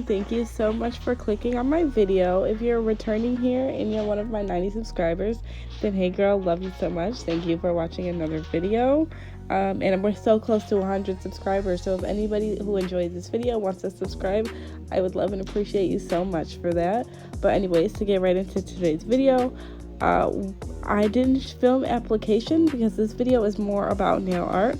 thank you so much for clicking on my video. If you're returning here and you're one of my 90 subscribers, then hey girl, love you so much. Thank you for watching another video. And we're so close to 100 subscribers, so if anybody who enjoyed this video wants to subscribe, I would love and appreciate you so much for that. But anyways, to get right into today's video, I didn't film application because this video is more about nail art,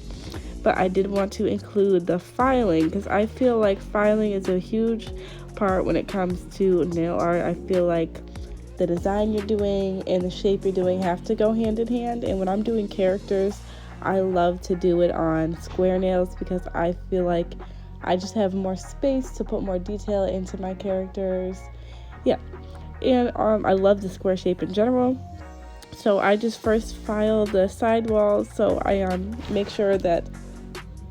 but I did want to include the filing because I feel like filing is a huge part when it comes to nail art. I feel like the design you're doing and the shape you're doing have to go hand in hand, and when I'm doing characters, I love to do it on square nails because I feel like I just have more space to put more detail into my characters. Yeah, and I love the square shape in general. So I just first file the side walls, so I make sure that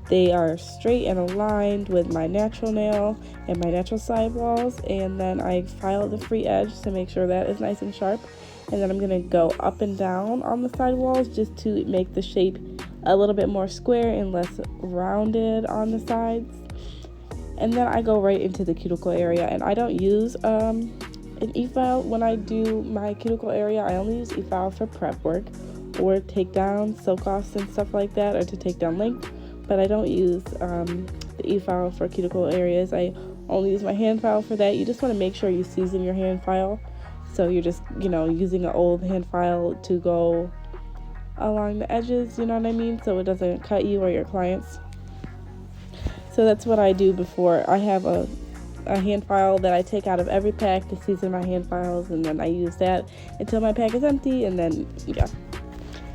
they are straight and aligned with my natural nail and my natural side walls, and then I file the free edge to make sure that is nice and sharp. And then I'm gonna go up and down on the side walls just to make the shape a little bit more square and less rounded on the sides. And then I go right into the cuticle area, and I don't use an e-file when I do my cuticle area. I only use e-file for prep work or take down silk offs and stuff like that, or to take down length, but I don't use the e-file for cuticle areas. I only use my hand file for that. You just want to make sure you season your hand file, so you're just, using an old hand file to go along the edges, you know what I mean, so it doesn't cut you or your clients. So that's what I do before. I have a hand file that I take out of every pack to season my hand files, and then I use that until my pack is empty, and then yeah,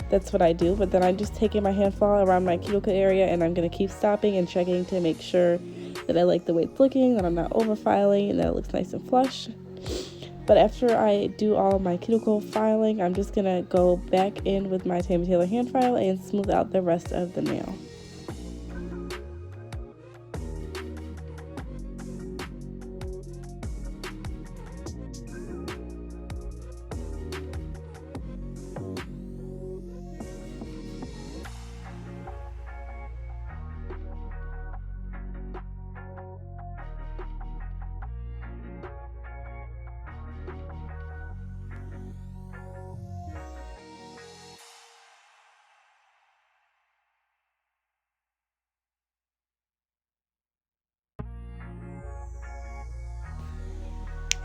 that's what I do. But then I'm just taking my hand file around my cuticle area, and I'm going to keep stopping and checking to make sure that I like the way it's looking, that I'm not over filing, and that it looks nice and flush. But after I do all of my cuticle filing, I'm just going to go back in with my Tammy Taylor hand file and smooth out the rest of the nail.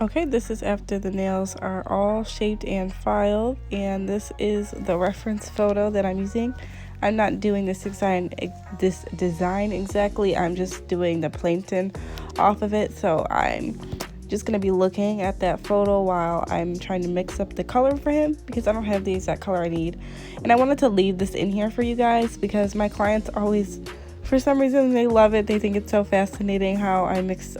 Okay, this is after the nails are all shaped and filed, and this is the reference photo that I'm using. I'm not doing this design exactly, I'm just doing the Plankton off of it, so I'm just going to be looking at that photo while I'm trying to mix up the color for him, because I don't have the exact color I need. And I wanted to leave this in here for you guys because my clients always, for some reason, they love it. They think it's so fascinating how I mix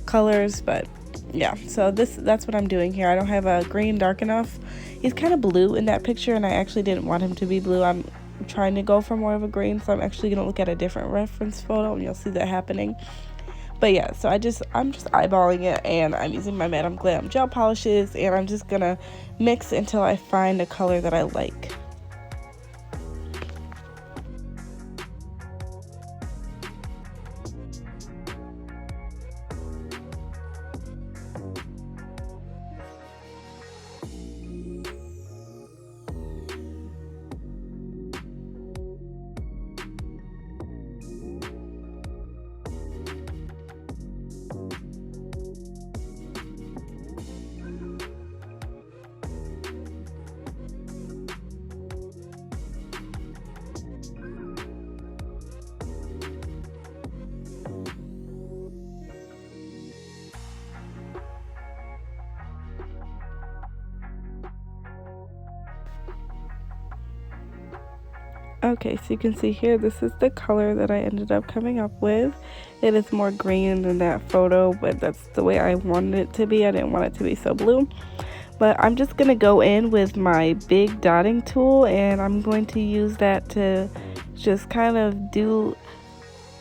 colors, but yeah, so that's what I'm doing here. I don't have a green dark enough. He's kind of blue in that picture, and I actually didn't want him to be blue. I'm trying to go for more of a green, so I'm actually going to look at a different reference photo, and you'll see that happening. But yeah, so I'm just eyeballing it, and I'm using my Madame Glam gel polishes, and I'm just going to mix until I find a color that I like. Okay, so you can see here, this is the color that I ended up coming up with. It is more green than that photo, but that's the way I wanted it to be. I didn't want it to be so blue. But I'm just going to go in with my big dotting tool, and I'm going to use that to just kind of do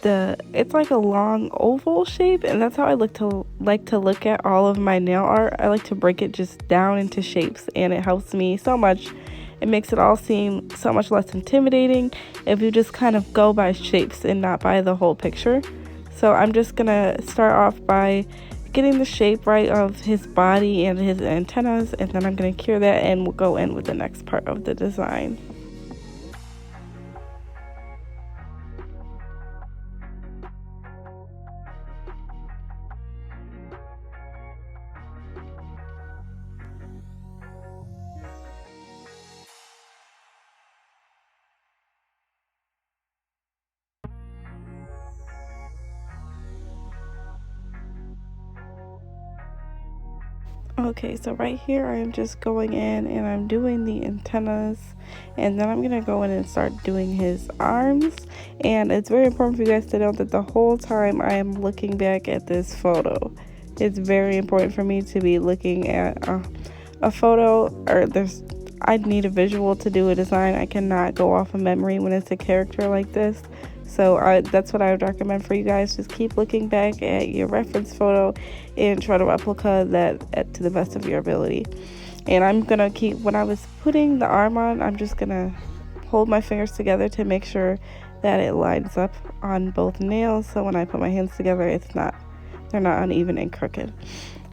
it's like a long oval shape, and that's how I like to look at all of my nail art. I like to break it just down into shapes, and it helps me so much. It makes it all seem so much less intimidating if you just kind of go by shapes and not by the whole picture. So I'm just gonna start off by getting the shape right of his body and his antennas, and then I'm gonna cure that and we'll go in with the next part of the design. Okay, so right here I am just going in and I'm doing the antennas, and then I'm gonna go in and start doing his arms. And it's very important for you guys to know that the whole time I am looking back at this photo. It's very important for me to be looking at a photo, or I need a visual to do a design. I cannot go off of memory when it's a character like this. So that's what I would recommend for you guys. Just keep looking back at your reference photo and try to replica that to the best of your ability. And I'm gonna keep, when I was putting the arm on, I'm just gonna hold my fingers together to make sure that it lines up on both nails, so when I put my hands together they're not uneven and crooked.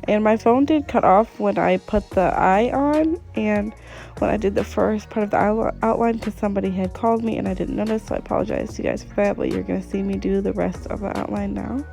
And my phone did cut off when I put the eye on and when I did the first part of the outline, because somebody had called me and I didn't notice, so I apologize to you guys for that, but you're gonna see me do the rest of the outline now.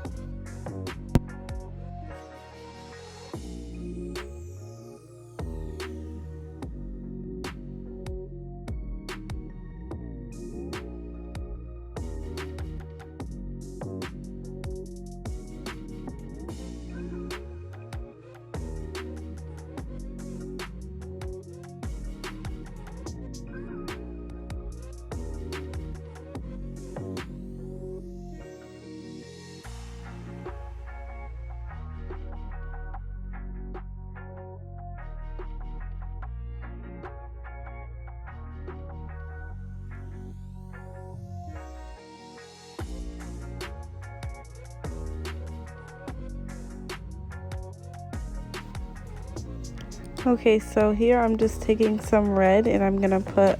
Okay, so here I'm just taking some red and I'm gonna put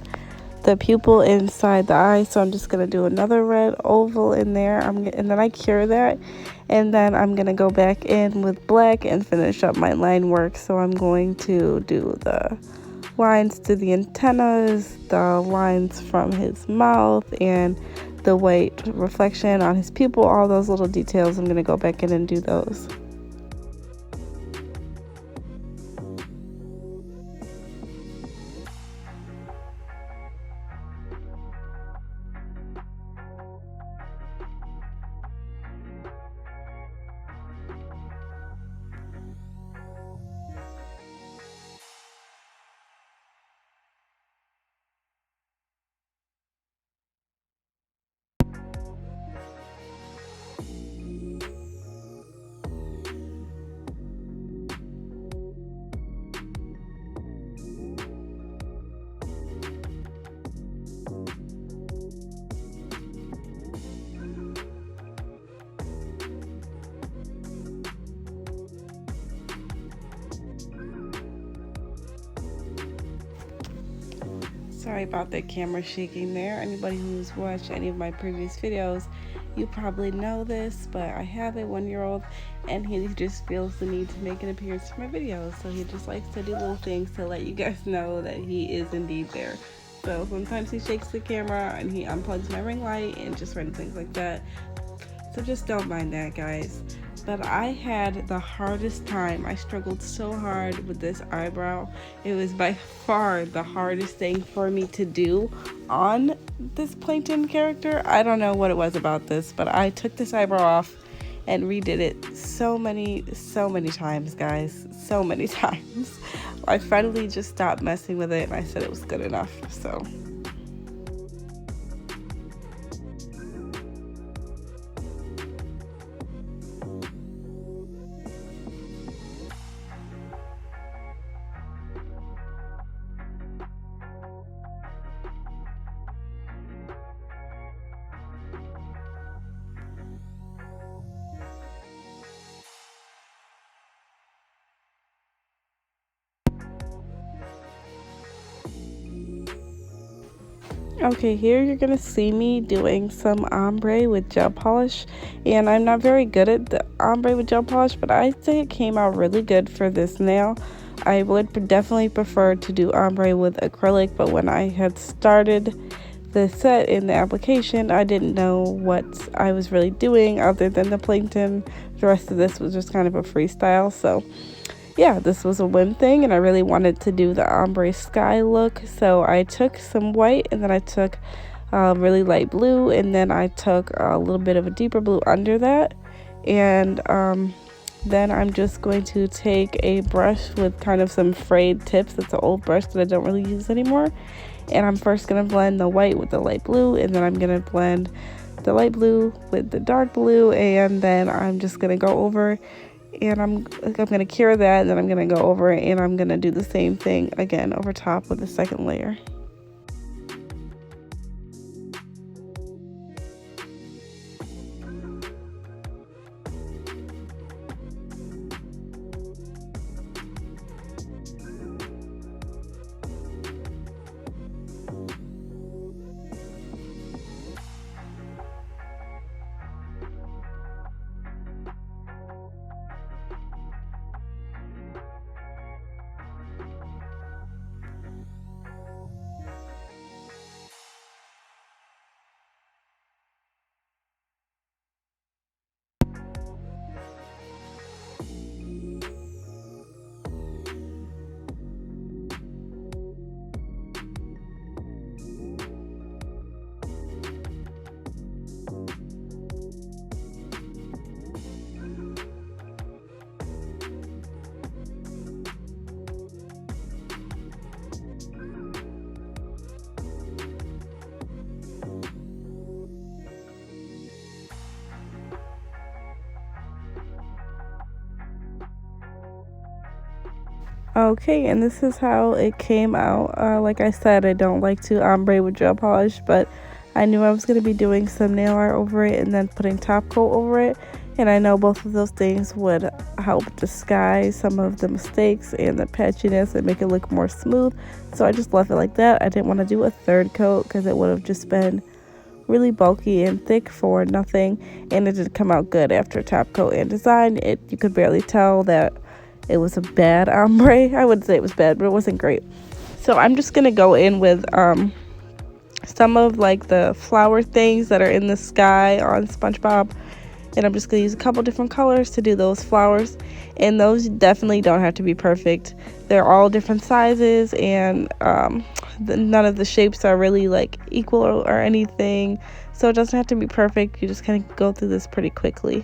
the pupil inside the eye. So I'm just gonna do another red oval in there. And then I cure that, and then I'm gonna go back in with black and finish up my line work. So I'm going to do the lines to the antennas, the lines from his mouth, and the white reflection on his pupil. All those little details, I'm gonna go back in and do those. Sorry about the camera shaking there. Anybody who's watched any of my previous videos, you probably know this, but I have a 1-year-old and he just feels the need to make an appearance for my videos. So he just likes to do little things to let you guys know that he is indeed there. So sometimes he shakes the camera and he unplugs my ring light and just random things like that. So just don't mind that, guys. But I had the hardest time. I struggled so hard with this eyebrow. It was by far the hardest thing for me to do on this Plankton character. I don't know what it was about this, but I took this eyebrow off and redid it so many times, guys. So many times. I finally just stopped messing with it and I said it was good enough. So Okay, here you're gonna see me doing some ombre with gel polish, and I'm not very good at the ombre with gel polish, but I'd say it came out really good for this nail. I would definitely prefer to do ombre with acrylic, but when I had started the set in the application, I didn't know what I was really doing other than the Plankton. The rest of this was just kind of a freestyle, so yeah, this was a whim thing, and I really wanted to do the ombre sky look. So I took some white, and then I took really light blue, and then I took a little bit of a deeper blue under that. And then I'm just going to take a brush with kind of some frayed tips. It's an old brush that I don't really use anymore. And I'm first going to blend the white with the light blue, and then I'm going to blend the light blue with the dark blue, and then I'm just going to go over, and I'm going to cure that, and then I'm going to go over and I'm going to do the same thing again over top with the second layer. Okay, and this is how it came out. Like I said, I don't like to ombre with gel polish, but I knew I was going to be doing some nail art over it and then putting top coat over it. And I know both of those things would help disguise some of the mistakes and the patchiness and make it look more smooth. So I just left it like that. I didn't want to do a third coat because it would have just been really bulky and thick for nothing. And it did come out good after top coat and design. You could barely tell that it was a bad ombre. I wouldn't say it was bad, but it wasn't great. So I'm just going to go in with some of like the flower things that are in the sky on SpongeBob. And I'm just going to use a couple different colors to do those flowers. And those definitely don't have to be perfect. They're all different sizes, and none of the shapes are really like equal or anything. So it doesn't have to be perfect. You just kind of go through this pretty quickly.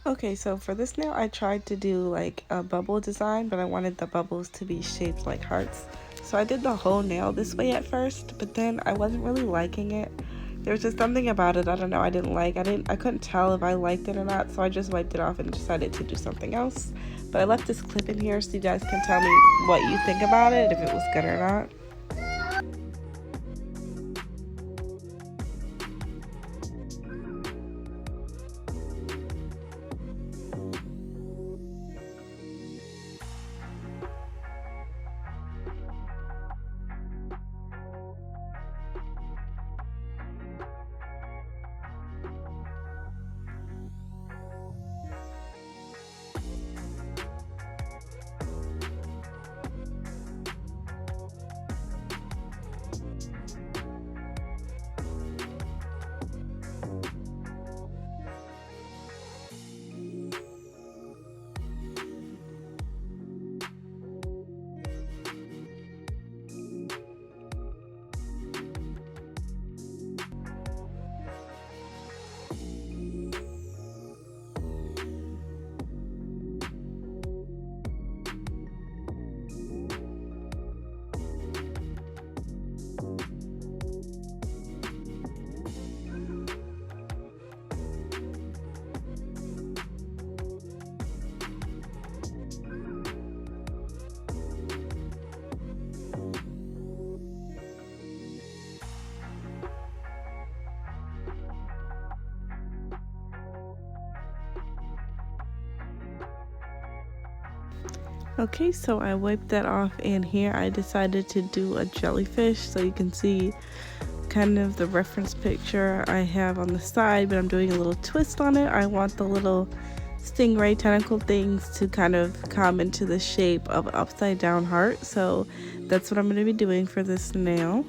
Okay, so for this nail, I tried to do like a bubble design, but I wanted the bubbles to be shaped like hearts. So I did the whole nail this way at first, but then I wasn't really liking it. There was just something about it, I don't know, I didn't like. I couldn't tell if I liked it or not, so I just wiped it off and decided to do something else. But I left this clip in here so you guys can tell me what you think about it, if it was good or not. Okay, so I wiped that off, and here I decided to do a jellyfish, so you can see kind of the reference picture I have on the side, but I'm doing a little twist on it. I want the little stingray tentacle things to kind of come into the shape of an upside down heart, so that's what I'm going to be doing for this nail.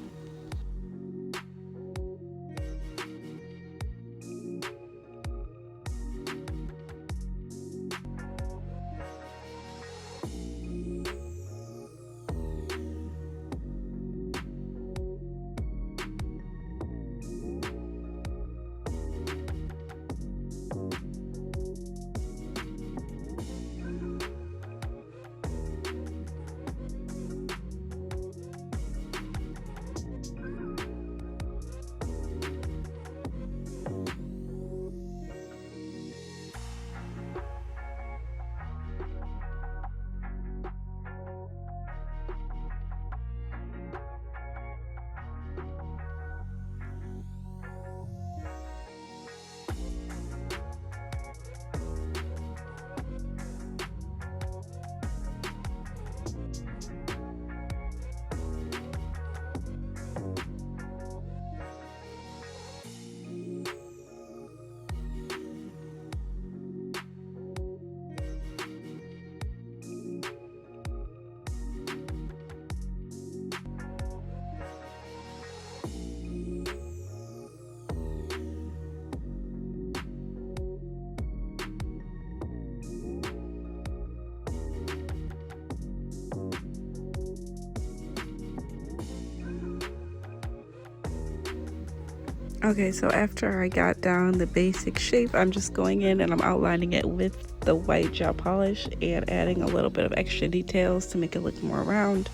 Okay, so after I got down the basic shape, I'm just going in and I'm outlining it with the white gel polish and adding a little bit of extra details to make it look more round.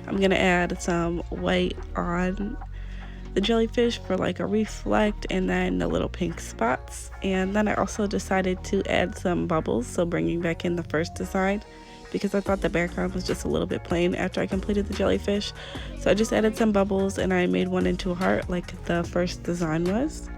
I'm gonna add some white on the jellyfish for like a reflect, and then the little pink spots. And then I also decided to add some bubbles, so bringing back in the first design, because I thought the background was just a little bit plain after I completed the jellyfish. So I just added some bubbles and I made one into a heart like the first design was.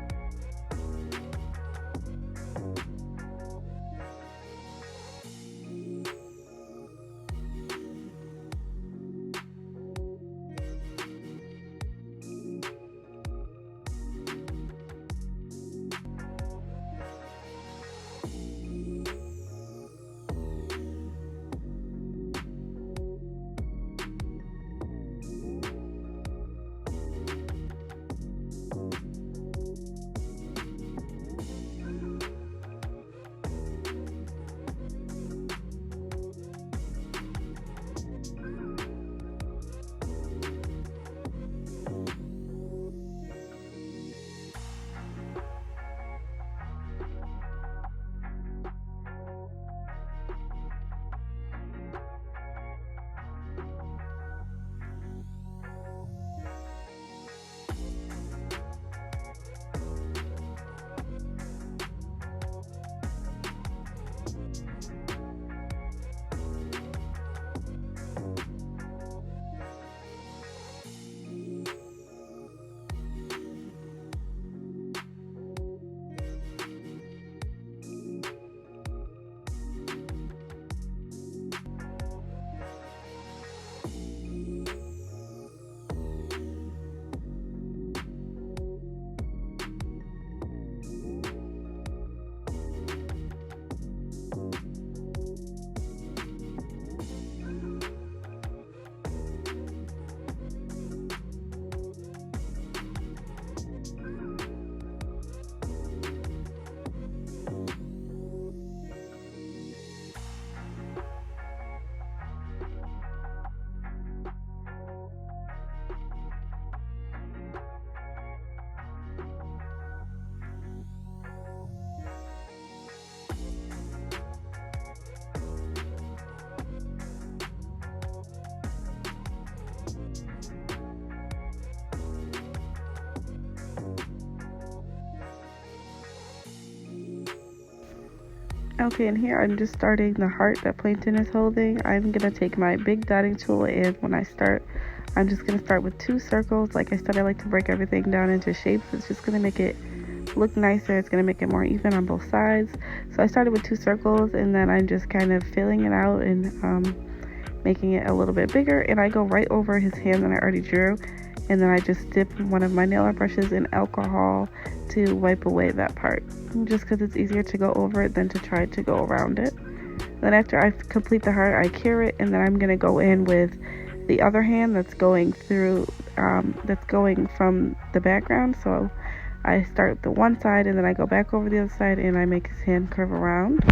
Okay, and here I'm just starting the heart that Plankton is holding. I'm going to take my big dotting tool, and when I start, I'm just going to start with 2 circles. Like I said, I like to break everything down into shapes. It's just going to make it look nicer. It's going to make it more even on both sides. So I started with 2 circles, and then I'm just kind of filling it out and making it a little bit bigger. And I go right over his hand that I already drew, and then I just dip one of my nail art brushes in alcohol to wipe away that part, just because it's easier to go over it than to try to go around it. Then after I complete the heart, I cure it, and then I'm going to go in with the other hand that's going through, that's going from the background. So I start the one side, and then I go back over the other side, and I make his hand curve around.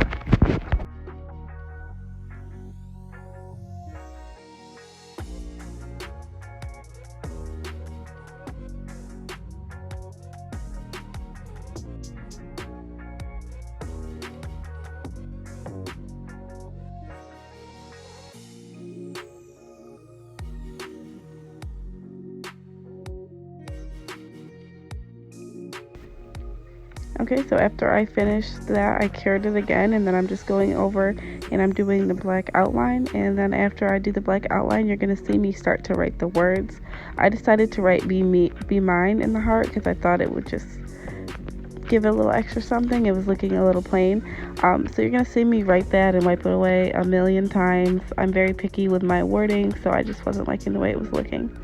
Okay, so after I finished that, I cured it again, and then I'm just going over and I'm doing the black outline. And then after I do the black outline, you're going to see me start to write the words. I decided to write be mine in the heart because I thought it would just give it a little extra something. It was looking a little plain. So you're going to see me write that and wipe it away a million times. I'm very picky with my wording, so I just wasn't liking the way it was looking.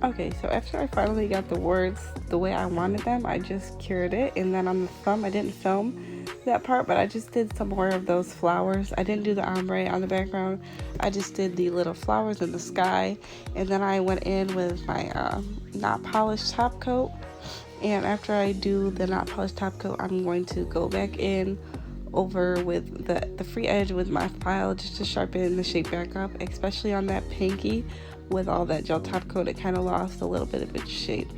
Okay, so after I finally got the words the way I wanted them, I just cured it, and then on the thumb, I didn't film that part, but I just did some more of those flowers. I didn't do the ombre on the background. I just did the little flowers in the sky, and then I went in with my not polished top coat. And after I do the not polished top coat, I'm going to go back in over with the free edge with my file just to sharpen the shape back up, especially on that pinky. With all that gel top coat, it kind of lost a little bit of its shape.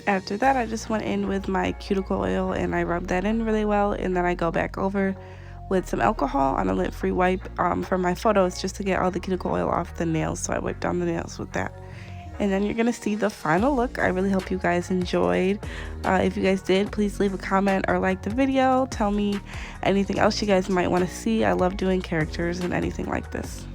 After that, I just went in with my cuticle oil and I rubbed that in really well, and then I go back over with some alcohol on a lint-free wipe for my photos just to get all the cuticle oil off the nails. So I wiped down the nails with that. And then you're gonna see the final look. I really hope you guys enjoyed. If you guys did, please leave a comment or like the video. Tell me anything else you guys might want to see. I love doing characters and anything like this.